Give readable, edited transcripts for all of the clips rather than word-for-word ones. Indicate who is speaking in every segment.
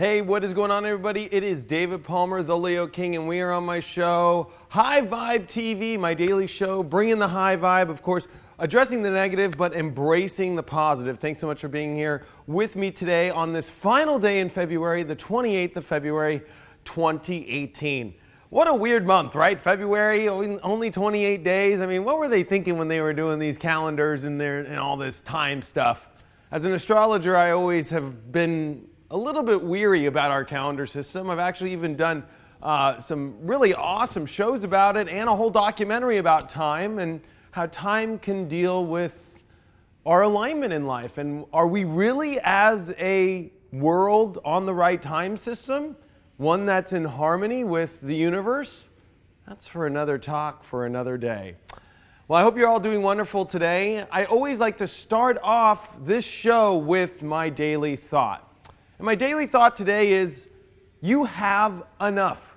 Speaker 1: Hey, what is going on, everybody? It is David Palmer, the Leo King, and we are on my show, High Vibe TV, my daily show, bringing the high vibe, of course, addressing the negative, but embracing the positive. Thanks so much for being here with me today on this final day in February, the 28th of February, 2018. What a weird month, right? February, only 28 days. I mean, what were they thinking when they were doing these calendars and all this time stuff? As an astrologer, I always have been a little bit weary about our calendar system. I've actually even done some really awesome shows about it and a whole documentary about time and how time can deal with our alignment in life. And are we really, as a world, on the right time system? One that's in harmony with the universe? That's for another talk for another day. Well, I hope you're all doing wonderful today. I always like to start off this show with my daily thought. And my daily thought today is, you have enough.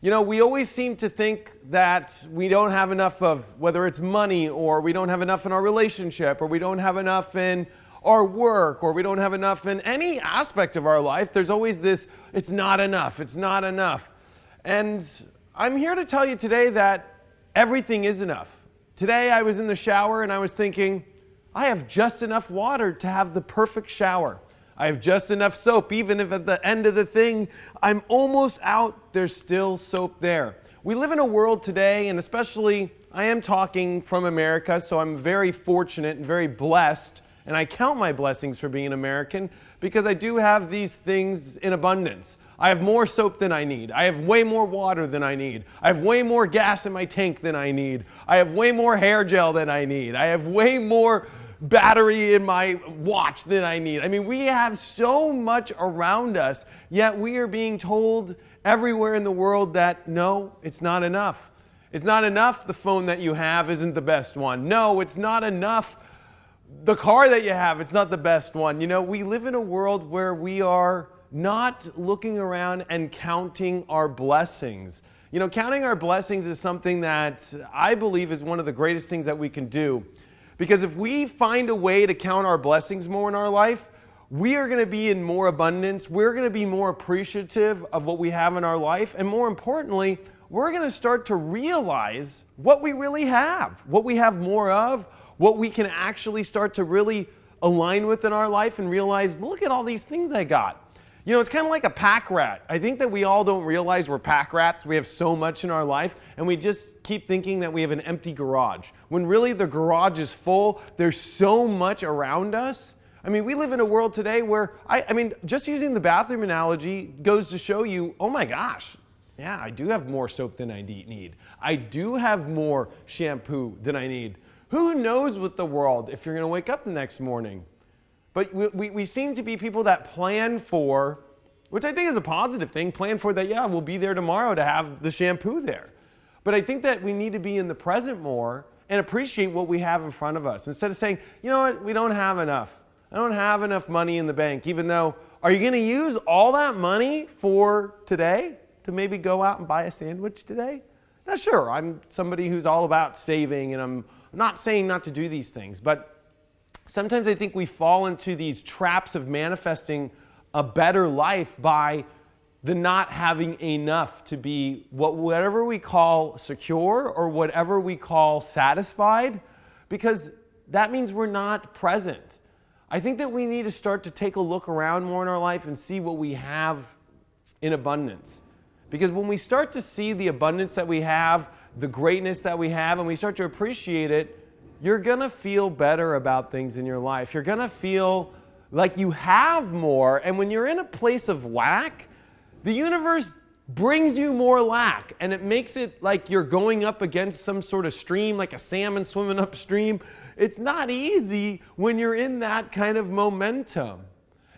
Speaker 1: You know, we always seem to think that we don't have enough of, whether it's money, or we don't have enough in our relationship, or we don't have enough in our work, or we don't have enough in any aspect of our life. There's always this, it's not enough, it's not enough. And I'm here to tell you today that everything is enough. Today I was in the shower and I was thinking, I have just enough water to have the perfect shower. I have just enough soap, even if at the end of the thing, I'm almost out, there's still soap there. We live in a world today, and especially, I am talking from America, so I'm very fortunate and very blessed, and I count my blessings for being an American, because I do have these things in abundance. I have more soap than I need. I have way more water than I need. I have way more gas in my tank than I need. I have way more hair gel than I need. I have way more battery in my watch than I need. I mean, we have so much around us, yet we are being told everywhere in the world that no, it's not enough. It's not enough the phone that you have isn't the best one. No, it's not enough the car that you have, it's not the best one. You know, we live in a world where we are not looking around and counting our blessings. You know, counting our blessings is something that I believe is one of the greatest things that we can do. Because if we find a way to count our blessings more in our life, we are going to be in more abundance. We're going to be more appreciative of what we have in our life. And more importantly, we're going to start to realize what we really have, what we have more of, what we can actually start to really align with in our life and realize, look at all these things I got. You know, it's kind of like a pack rat. I think that we all don't realize we're pack rats. We have so much in our life, and we just keep thinking that we have an empty garage. When really the garage is full, there's so much around us. I mean, we live in a world today where, I mean, just using the bathroom analogy goes to show you, oh my gosh, yeah, I do have more soap than I need. I do have more shampoo than I need. Who knows with the world if you're going to wake up the next morning? But we seem to be people that plan for, which I think is a positive thing, plan for that, yeah, we'll be there tomorrow to have the shampoo there. But I think that we need to be in the present more and appreciate what we have in front of us. Instead of saying, you know what, we don't have enough. I don't have enough money in the bank, even though, are you going to use all that money for today to maybe go out and buy a sandwich today? Now, sure, I'm somebody who's all about saving, and I'm not saying not to do these things, but sometimes I think we fall into these traps of manifesting a better life by the not having enough to be whatever we call secure or whatever we call satisfied, because that means we're not present. I think that we need to start to take a look around more in our life and see what we have in abundance. Because when we start to see the abundance that we have, the greatness that we have, and we start to appreciate it, you're going to feel better about things in your life. You're going to feel like you have more. And when you're in a place of lack, the universe brings you more lack. And it makes it like you're going up against some sort of stream, like a salmon swimming upstream. It's not easy when you're in that kind of momentum.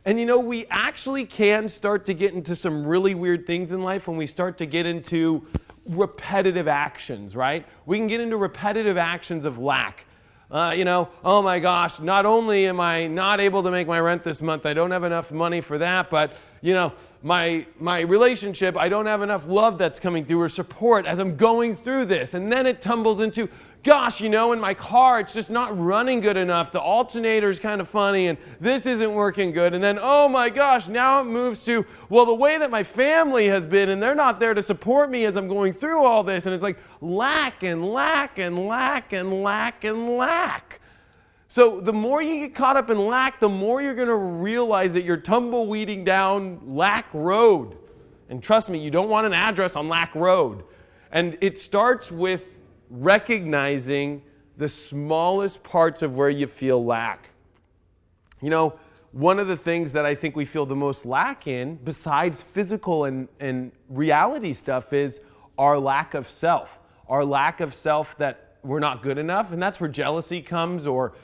Speaker 1: And you know, we actually can start to get into some really weird things in life when we start to get into repetitive actions, right? We can get into repetitive actions of lack. You know, oh my gosh, not only am I not able to make my rent this month, I don't have enough money for that, but you know, my relationship, I don't have enough love that's coming through or support as I'm going through this. And then it tumbles into, gosh, you know, in my car, it's just not running good enough. The alternator's kind of funny, and this isn't working good. And then, oh my gosh, now it moves to, well, the way that my family has been, and they're not there to support me as I'm going through all this. And it's like lack and lack and lack and lack and lack. So the more you get caught up in lack, the more you're going to realize that you're tumbleweeding down Lack Road. And trust me, you don't want an address on Lack Road. And it starts with recognizing the smallest parts of where you feel lack. You know, one of the things that I think we feel the most lack in, besides physical and reality stuff, is our lack of self. Our lack of self that we're not good enough, and that's where jealousy comes, or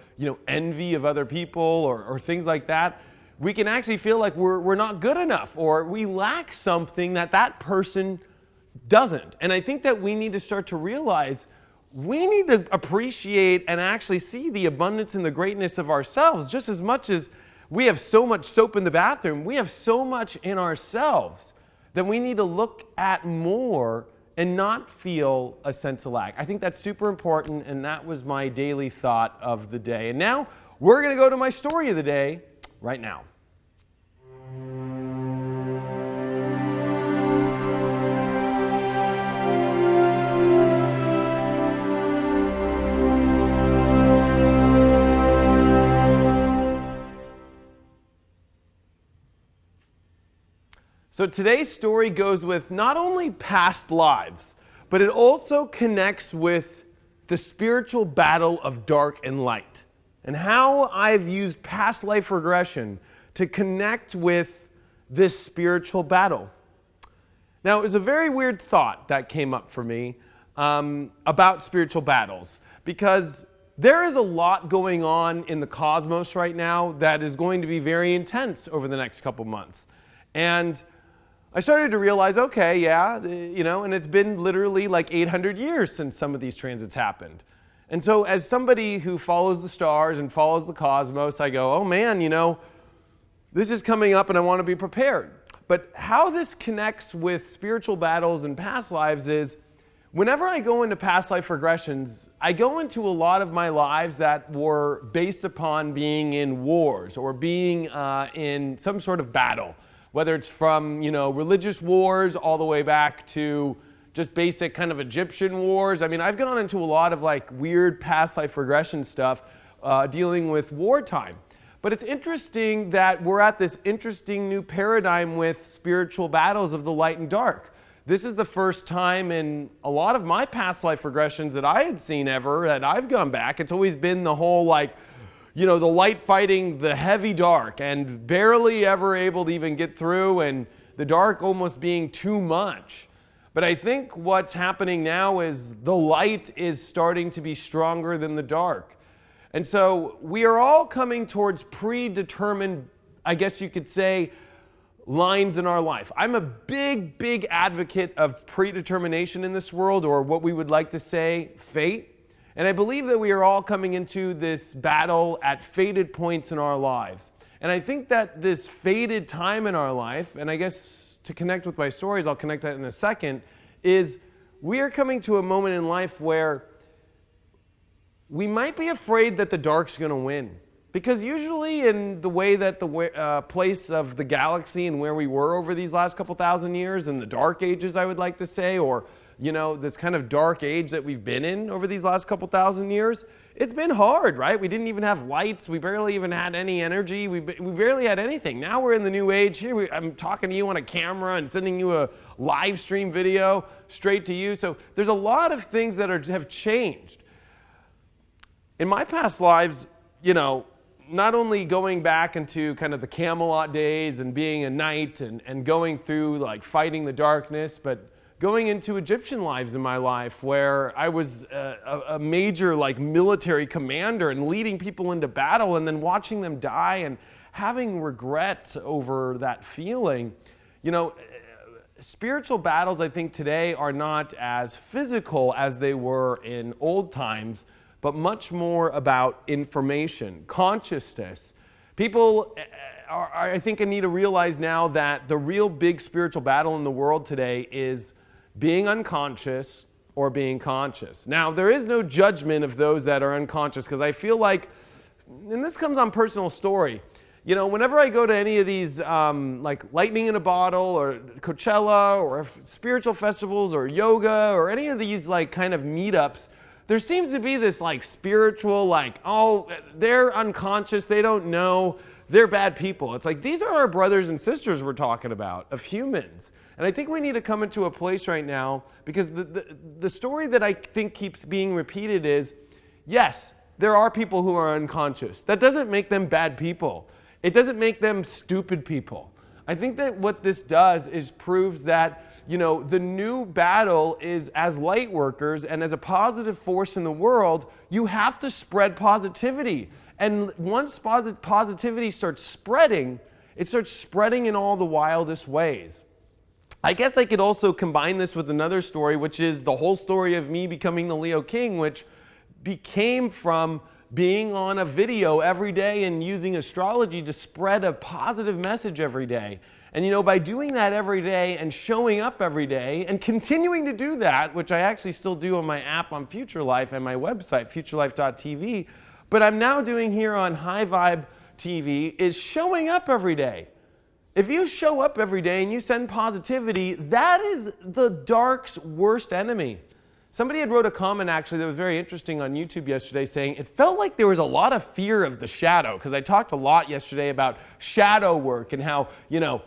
Speaker 1: envy of other people, or things like that. We can actually feel like we're not good enough, or we lack something that person doesn't. And I think that we need to start to realize we need to appreciate and actually see the abundance and the greatness of ourselves. Just as much as we have so much soap in the bathroom, we have so much in ourselves that we need to look at more and not feel a sense of lack. I think that's super important, and that was my daily thought of the day. And now we're going to go to my story of the day right now. So today's story goes with not only past lives, but it also connects with the spiritual battle of dark and light, and how I've used past life regression to connect with this spiritual battle. Now, it was a very weird thought that came up for me about spiritual battles, because there is a lot going on in the cosmos right now that is going to be very intense over the next couple months. And I started to realize, okay, yeah, and it's been literally like 800 years since some of these transits happened. And so as somebody who follows the stars and follows the cosmos, I go, oh man, this is coming up and I want to be prepared. But how this connects with spiritual battles and past lives is, whenever I go into past life regressions, I go into a lot of my lives that were based upon being in wars or being in some sort of battle. Whether it's from, religious wars all the way back to just basic kind of Egyptian wars. I mean, I've gone into a lot of like weird past life regression stuff dealing with wartime. But it's interesting that we're at this interesting new paradigm with spiritual battles of the light and dark. This is the first time in a lot of my past life regressions that I had seen ever, that I've gone back. It's always been the whole the light fighting the heavy dark and barely ever able to even get through, and the dark almost being too much. But I think what's happening now is the light is starting to be stronger than the dark. And so we are all coming towards predetermined, I guess you could say, lines in our life. I'm a big, big advocate of predetermination in this world, or what we would like to say, fate. And I believe that we are all coming into this battle at fated points in our lives. And I think that this fated time in our life, and I guess to connect with my stories, I'll connect that in a second, is we are coming to a moment in life where we might be afraid that the dark's going to win. Because usually in the way that the place of the galaxy and where we were over these last couple thousand years, in the dark ages, I would like to say, or this kind of dark age that we've been in over these last couple thousand years, it's been hard, right? We didn't even have lights. We barely even had any energy. We barely had anything. Now we're in the new age here. I'm talking to you on a camera and sending you a live stream video straight to you. So there's a lot of things that have changed. In my past lives, not only going back into kind of the Camelot days and being a knight and going through like fighting the darkness, but going into Egyptian lives in my life where I was a major like military commander and leading people into battle and then watching them die and having regret over that feeling. Spiritual battles, I think today, are not as physical as they were in old times, but much more about information, consciousness. People I think I need to realize now that the real big spiritual battle in the world today is being unconscious, or being conscious. Now, there is no judgment of those that are unconscious, because I feel like, and this comes on personal story, you know, whenever I go to any of these like lightning in a bottle or Coachella or spiritual festivals or yoga or any of these like kind of meetups, there seems to be this like spiritual, like, oh, they're unconscious, they don't know, they're bad people. It's like, these are our brothers and sisters we're talking about, of humans. And I think we need to come into a place right now, because the story that I think keeps being repeated is, yes, there are people who are unconscious. That doesn't make them bad people. It doesn't make them stupid people. I think that what this does is proves that, you know, the new battle is, as light workers and as a positive force in the world, you have to spread positivity. And once positivity starts spreading, it starts spreading in all the wildest ways. I guess I could also combine this with another story, which is the whole story of me becoming the Leo King, which became from being on a video every day and using astrology to spread a positive message every day. And you know, by doing that every day and showing up every day and continuing to do that, which I actually still do on my app on Future Life and my website, futurelife.tv, but I'm now doing here on High Vibe TV, is showing up every day. If you show up every day and you send positivity, that is the dark's worst enemy. Somebody had wrote a comment actually that was very interesting on YouTube yesterday, saying it felt like there was a lot of fear of the shadow, because I talked a lot yesterday about shadow work and how, you know,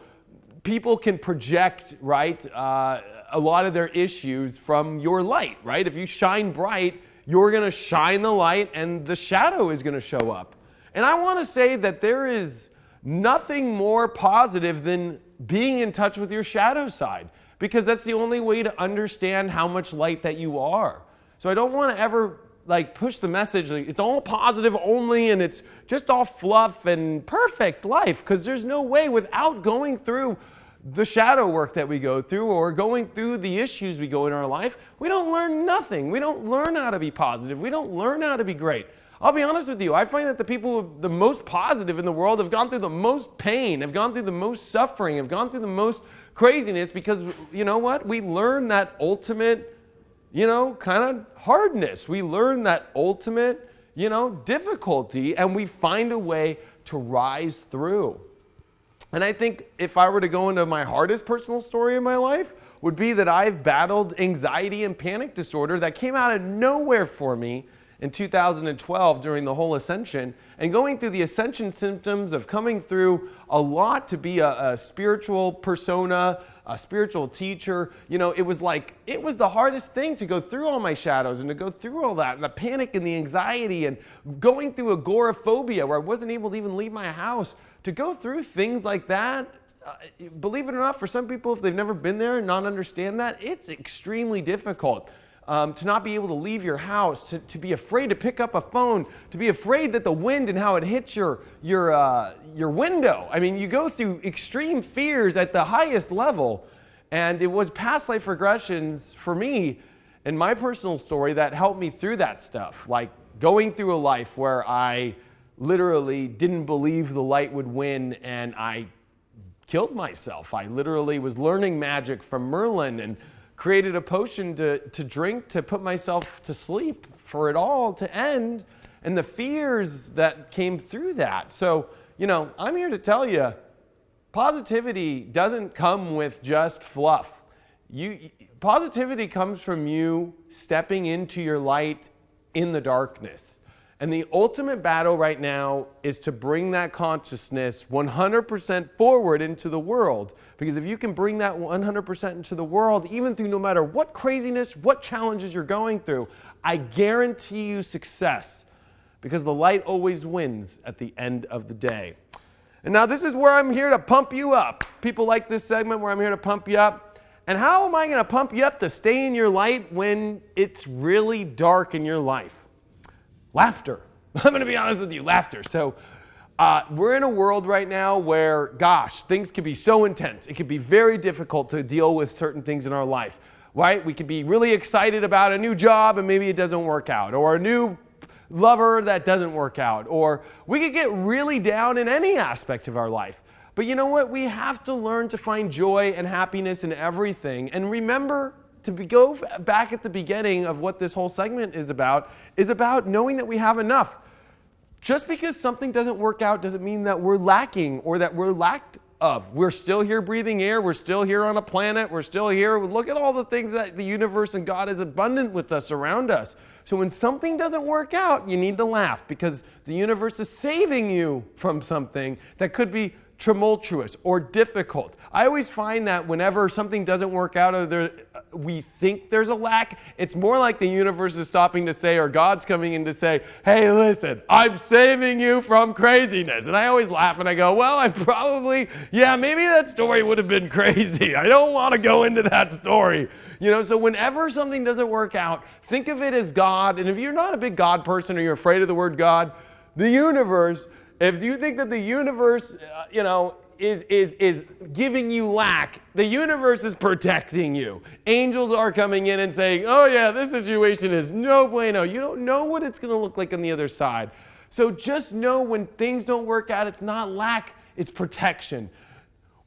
Speaker 1: people can project, right, a lot of their issues from your light, right? If you shine bright, you're going to shine the light and the shadow is going to show up. And I want to say that there is nothing more positive than being in touch with your shadow side, because that's the only way to understand how much light that you are. So I don't want to ever like push the message like it's all positive only and it's just all fluff and perfect life, because there's no way, without going through the shadow work that we go through or going through the issues we go in our life, we don't learn nothing. We don't learn how to be positive. We don't learn how to be great. I'll be honest with you, I find that the people the most positive in the world have gone through the most pain, have gone through the most suffering, have gone through the most craziness, because you know what? We learn that ultimate, you know, kind of hardness. We learn that ultimate, you know, difficulty, and we find a way to rise through. And I think if I were to go into my hardest personal story in my life, would be that I've battled anxiety and panic disorder that came out of nowhere for me in 2012 during the whole ascension, and going through the ascension symptoms of coming through a lot to be a spiritual persona, a spiritual teacher. You know, it was the hardest thing to go through all my shadows and to go through all that, and the panic and the anxiety and going through agoraphobia where I wasn't able to even leave my house. To go through things like that, believe it or not, for some people, if they've never been there and not understand that, it's extremely difficult. To not be able to leave your house, to be afraid to pick up a phone, to be afraid that the wind and how it hits your window. I mean, you go through extreme fears at the highest level. And it was past life regressions for me in my personal story that helped me through that stuff. Like going through a life where I literally didn't believe the light would win and I killed myself. I literally was learning magic from Merlin and created a potion to drink to put myself to sleep for it all to end, and the fears that came through that. So, you know, I'm here to tell you, positivity doesn't come with just fluff. Positivity comes from you stepping into your light in the darkness. And the ultimate battle right now is to bring that consciousness 100% forward into the world. Because if you can bring that 100% into the world, even through no matter what craziness, what challenges you're going through, I guarantee you success. Because the light always wins at the end of the day. And now this is where I'm here to pump you up. People like this segment where I'm here to pump you up. And how am I going to pump you up to stay in your light when it's really dark in your life? Laughter. I'm going to be honest with you, laughter. So we're in a world right now where, gosh, things can be so intense. It can be very difficult to deal with certain things in our life, right? We can be really excited about a new job and maybe it doesn't work out, or a new lover that doesn't work out, or we could get really down in any aspect of our life. But you know what? We have to learn to find joy and happiness in everything. And remember go back at the beginning of what this whole segment is about knowing that we have enough. Just because something doesn't work out doesn't mean that we're lacking or that we're lacked of. We're still here breathing air. We're still here on a planet. We're still here. Look at all the things that the universe and God is abundant with us around us. So when something doesn't work out, you need to laugh because the universe is saving you from something that could be tumultuous or difficult. I always find that whenever something doesn't work out or we think there's a lack, it's more like the universe is stopping to say, or God's coming in to say, hey, listen, I'm saving you from craziness. And I always laugh and I go, well, maybe that story would have been crazy. I don't want to go into that story. So whenever something doesn't work out, think of it as God. And if you're not a big God person or you're afraid of the word God, the universe, if you think that the universe, is giving you lack, the universe is protecting you. Angels are coming in and saying, oh yeah, this situation is no bueno. You don't know what it's going to look like on the other side. So just know when things don't work out, it's not lack, it's protection.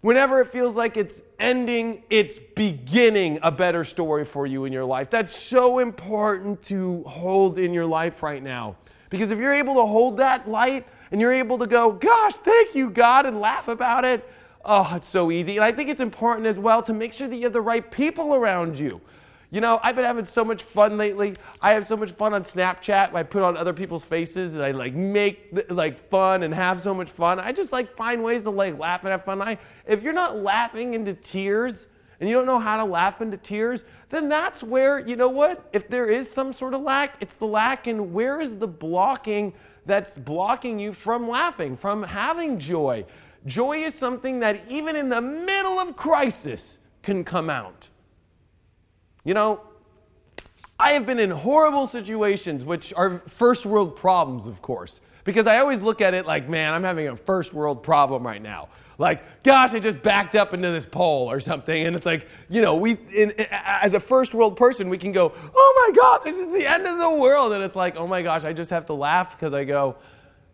Speaker 1: Whenever it feels like it's ending, it's beginning a better story for you in your life. That's so important to hold in your life right now. Because if you're able to hold that light, and you're able to go, gosh, thank you, God, and laugh about it. Oh, it's so easy. And I think it's important as well to make sure that you have the right people around you. I've been having so much fun lately. I have so much fun on Snapchat. I put on other people's faces and I make fun and have so much fun. I just find ways to laugh and have fun. If you're not laughing into tears and you don't know how to laugh into tears, then that's where, if there is some sort of lack, it's the lack in where is the blocking that's blocking you from laughing, from having joy. Joy is something that even in the middle of crisis can come out. I have been in horrible situations, which are first world problems, of course, because I always look at it like, man, I'm having a first world problem right now. Gosh, I just backed up into this pole or something. And it's as a first world person, we can go, oh my God, this is the end of the world. And it's like, oh my gosh, I just have to laugh because I go,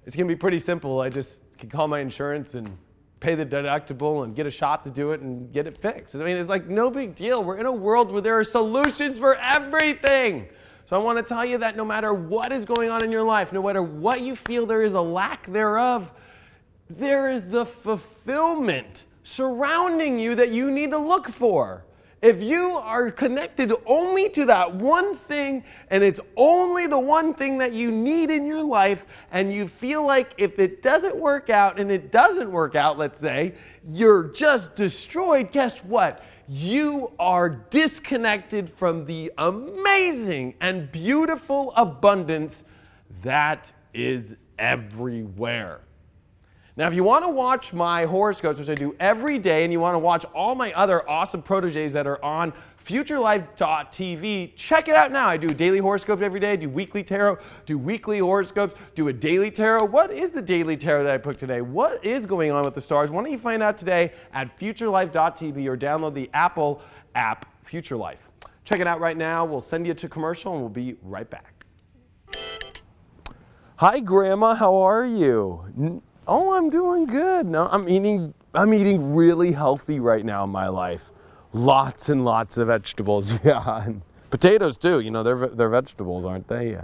Speaker 1: it's going to be pretty simple. I just can call my insurance and pay the deductible and get a shot to do it and get it fixed. It's no big deal. We're in a world where there are solutions for everything. So I want to tell you that no matter what is going on in your life, no matter what you feel there is a lack thereof, there is the fulfillment surrounding you that you need to look for. If you are connected only to that one thing, and it's only the one thing that you need in your life, and you feel like if it doesn't work out, and it doesn't work out, let's say, you're just destroyed, guess what? You are disconnected from the amazing and beautiful abundance that is everywhere. Now, if you want to watch my horoscopes, which I do every day, and you want to watch all my other awesome proteges that are on futurelife.tv, check it out now. I do daily horoscopes every day, do weekly tarot, do weekly horoscopes, do a daily tarot. What is the daily tarot that I put today? What is going on with the stars? Why don't you find out today at futurelife.tv or download the Apple app, Future Life. Check it out right now. We'll send you to commercial, and we'll be right back. Hi, Grandma. How are you? Oh, I'm doing good. No, I'm eating really healthy right now in my life. Lots and lots of vegetables. Yeah, and potatoes too. They're vegetables, aren't they?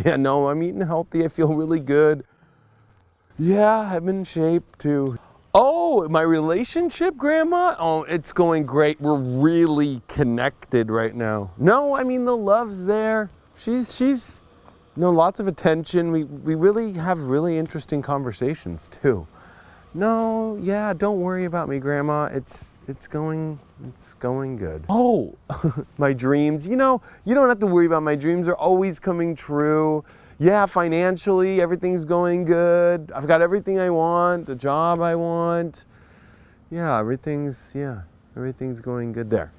Speaker 1: Yeah. No, I'm eating healthy. I feel really good. Yeah, I'm in shape too. Oh, my relationship, Grandma? Oh, it's going great. We're really connected right now. No, the love's there. She's lots of attention. We really have really interesting conversations too. No, yeah, don't worry about me, Grandma. It's going good. Oh, my dreams. You don't have to worry about my dreams. They're always coming true. Yeah, financially, everything's going good. I've got everything I want, the job I want. Yeah, everything's going good there.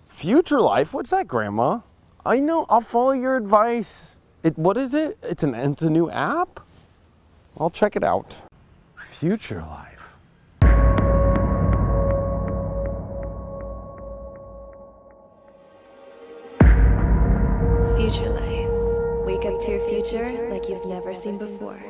Speaker 1: Future Life? What's that, Grandma? I know, I'll follow your advice. What is it? It's a new app? I'll check it out. Future Life.
Speaker 2: Future Life. Wake up to your future like you've never seen before.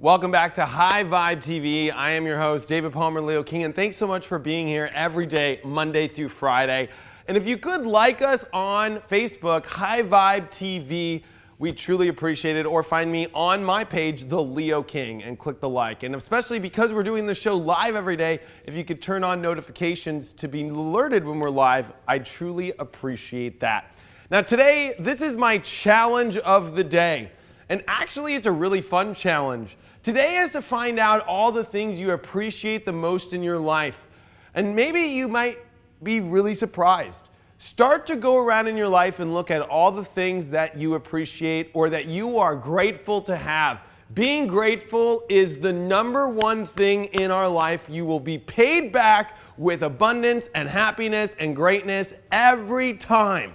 Speaker 1: Welcome back to High Vibe TV. I am your host, David Palmer, Leo King, and thanks so much for being here every day, Monday through Friday. And if you could like us on Facebook, High Vibe TV, we truly appreciate it. Or find me on my page, The Leo King, and click the like. And especially because we're doing the show live every day, if you could turn on notifications to be alerted when we're live, I truly appreciate that. Now today, this is my challenge of the day. And actually, it's a really fun challenge. Today is to find out all the things you appreciate the most in your life. And maybe you might be really surprised. Start to go around in your life and look at all the things that you appreciate or that you are grateful to have. Being grateful is the number one thing in our life. You will be paid back with abundance and happiness and greatness every time.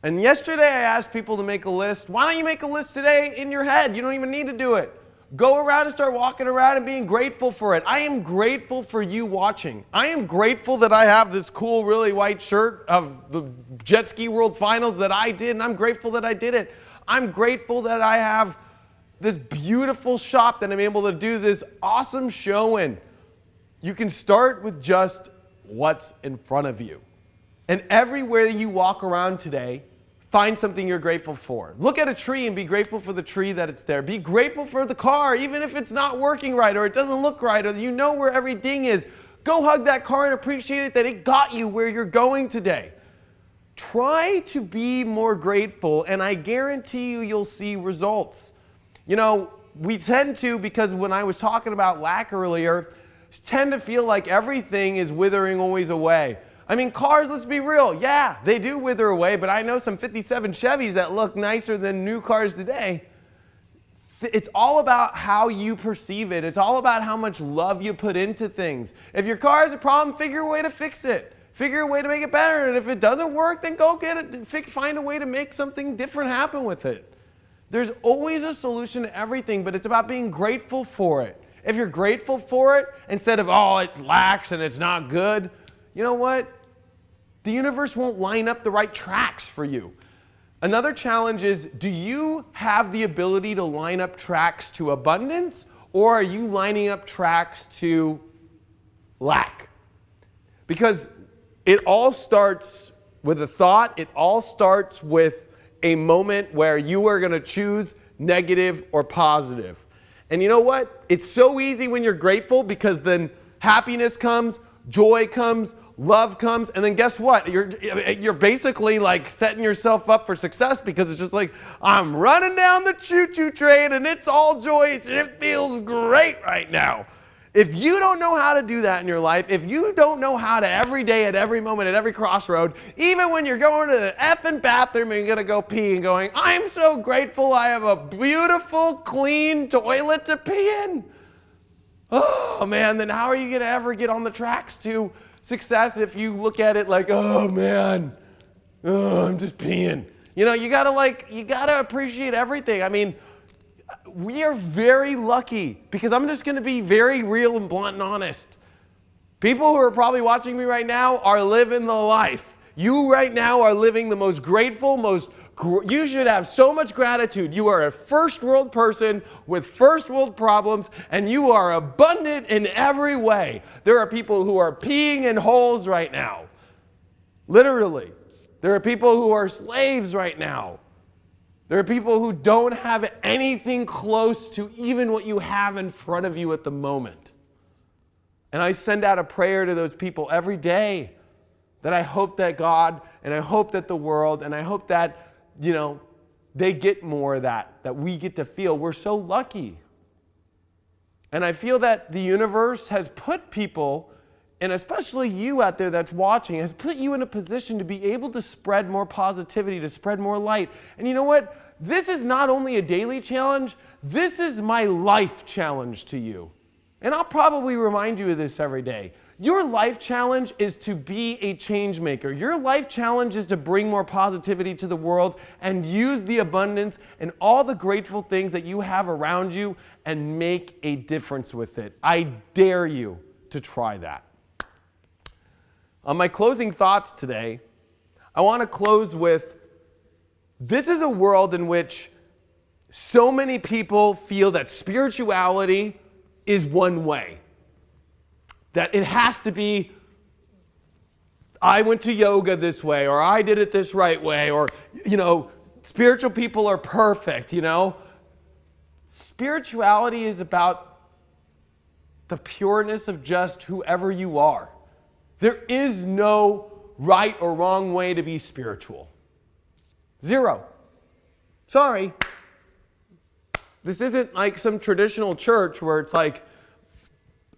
Speaker 1: And yesterday I asked people to make a list. Why don't you make a list today in your head? You don't even need to do it. Go around and start walking around and being grateful for it. I am grateful for you watching. I am grateful that I have this cool, really white shirt of the Jet Ski World Finals that I did, and I'm grateful that I did it. I'm grateful that I have this beautiful shop that I'm able to do this awesome show in. You can start with just what's in front of you. And everywhere you walk around today, find something you're grateful for. Look at a tree and be grateful for the tree that it's there. Be grateful for the car, even if it's not working right or it doesn't look right or you know where everything is. Go hug that car and appreciate it that it got you where you're going today. Try to be more grateful, and I guarantee you'll see results. You know, we tend to, because when I was talking about lack earlier, tend to feel like everything is withering always away. I mean, cars, let's be real. Yeah, they do wither away, but I know some 57 Chevys that look nicer than new cars today. It's all about how you perceive it. It's all about how much love you put into things. If your car has a problem, figure a way to fix it. Figure a way to make it better. And if it doesn't work, then go get it. Find a way to make something different happen with it. There's always a solution to everything, but it's about being grateful for it. If you're grateful for it, instead of, oh, it lacks and it's not good, you know what? The universe won't line up the right tracks for you. Another challenge is, do you have the ability to line up tracks to abundance, or are you lining up tracks to lack? Because it all starts with a thought. It all starts with a moment where you are going to choose negative or positive. And you know what? It's so easy when you're grateful, because then happiness comes, joy comes, love comes, and then guess what? You're basically like setting yourself up for success, because it's just like, I'm running down the choo-choo train and it's all joy and it feels great right now. If you don't know how to do that in your life, if you don't know how to every day, at every moment, at every crossroad, even when you're going to the effing bathroom and you're going to go pee and going, I'm so grateful I have a beautiful, clean toilet to pee in. Oh man, then how are you going to ever get on the tracks to success if you look at it like, oh man, I'm just peeing? You know, you gotta appreciate everything. I mean, we are very lucky, because I'm just gonna be very real and blunt and honest. People who are probably watching me right now are living the life. You right now are living the most grateful, you should have so much gratitude. You are a first world person with first world problems, and you are abundant in every way. There are people who are peeing in holes right now. Literally. There are people who are slaves right now. There are people who don't have anything close to even what you have in front of you at the moment. And I send out a prayer to those people every day, that I hope that God, and I hope that the world, and I hope that, you know, they get more of that we get to feel. We're so lucky. And I feel that the universe has put people, and especially you out there that's watching, has put you in a position to be able to spread more positivity, to spread more light. And you know what? This is not only a daily challenge, this is my life challenge to you. And I'll probably remind you of this every day. Your life challenge is to be a change maker. Your life challenge is to bring more positivity to the world and use the abundance and all the grateful things that you have around you and make a difference with it. I dare you to try that. On my closing thoughts today, I want to close with, this is a world in which So many people feel that spirituality is one way. That it has to be, I went to yoga this way, or I did it this right way, or, spiritual people are perfect, Spirituality is about the pureness of just whoever you are. There is no right or wrong way to be spiritual. Zero. Sorry. This isn't like some traditional church where it's like,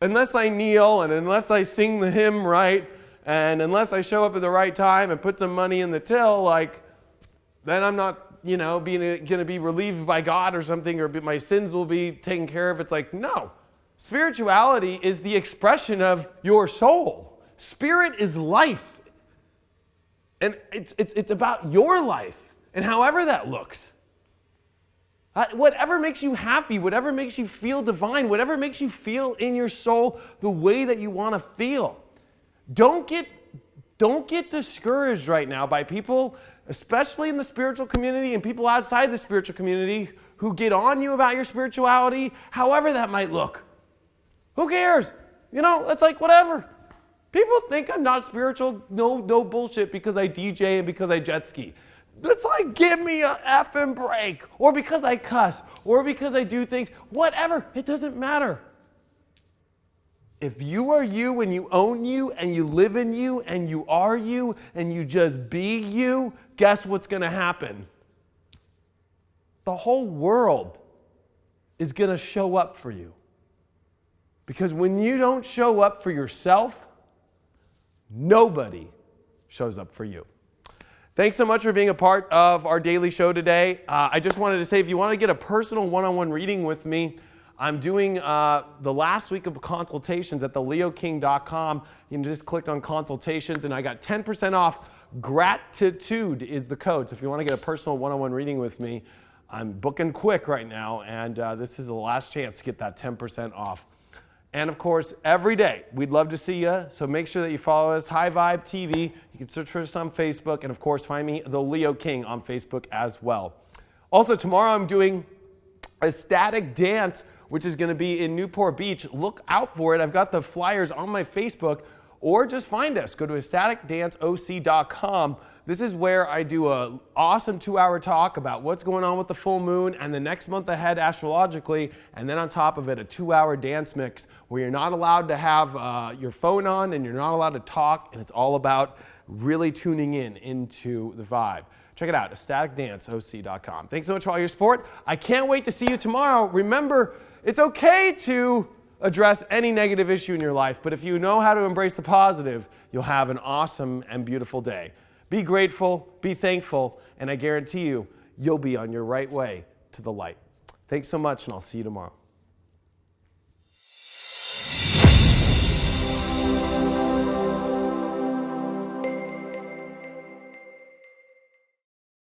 Speaker 1: unless I kneel and unless I sing the hymn right and unless I show up at the right time and put some money in the till, then I'm not, going to be relieved by God or something, or my sins will be taken care of. It's like, no. Spirituality is the expression of your soul. Spirit is life. And it's about your life and however that looks. Whatever makes you happy, whatever makes you feel divine, whatever makes you feel in your soul the way that you want to feel. Don't get discouraged right now by people, especially in the spiritual community and people outside the spiritual community, who get on you about your spirituality, however that might look. Who cares? It's like whatever. People think I'm not spiritual. No bullshit, because I DJ and because I jet ski. It's like, give me a effing break. Or because I cuss. Or because I do things. Whatever. It doesn't matter. If you are you and you own you and you live in you and you are you and you just be you, guess what's going to happen? The whole world is going to show up for you. Because when you don't show up for yourself, nobody shows up for you. Thanks so much for being a part of our daily show today. I just wanted to say, if you want to get a personal one-on-one reading with me, I'm doing the last week of consultations at theleoking.com. You can just click on consultations, and I got 10% off. Gratitude is the code. So if you want to get a personal one-on-one reading with me, I'm booking quick right now, and this is the last chance to get that 10% off. And of course, every day, we'd love to see you. So make sure that you follow us, High Vibe TV. You can search for us on Facebook. And of course, find me, The Leo King, on Facebook as well. Also, tomorrow I'm doing Ecstatic Dance, which is going to be in Newport Beach. Look out for it. I've got the flyers on my Facebook. Or just find us. Go to ecstaticdanceoc.com. This is where I do an awesome 2-hour talk about what's going on with the full moon and the next month ahead astrologically, and then on top of it, a 2-hour dance mix where you're not allowed to have your phone on and you're not allowed to talk, and it's all about really tuning into the vibe. Check it out, ecstaticdanceoc.com. Thanks so much for all your support. I can't wait to see you tomorrow. Remember, it's okay to address any negative issue in your life, but if you know how to embrace the positive, you'll have an awesome and beautiful day. Be grateful, be thankful, and I guarantee you'll be on your right way to the light. Thanks so much, and I'll see you tomorrow.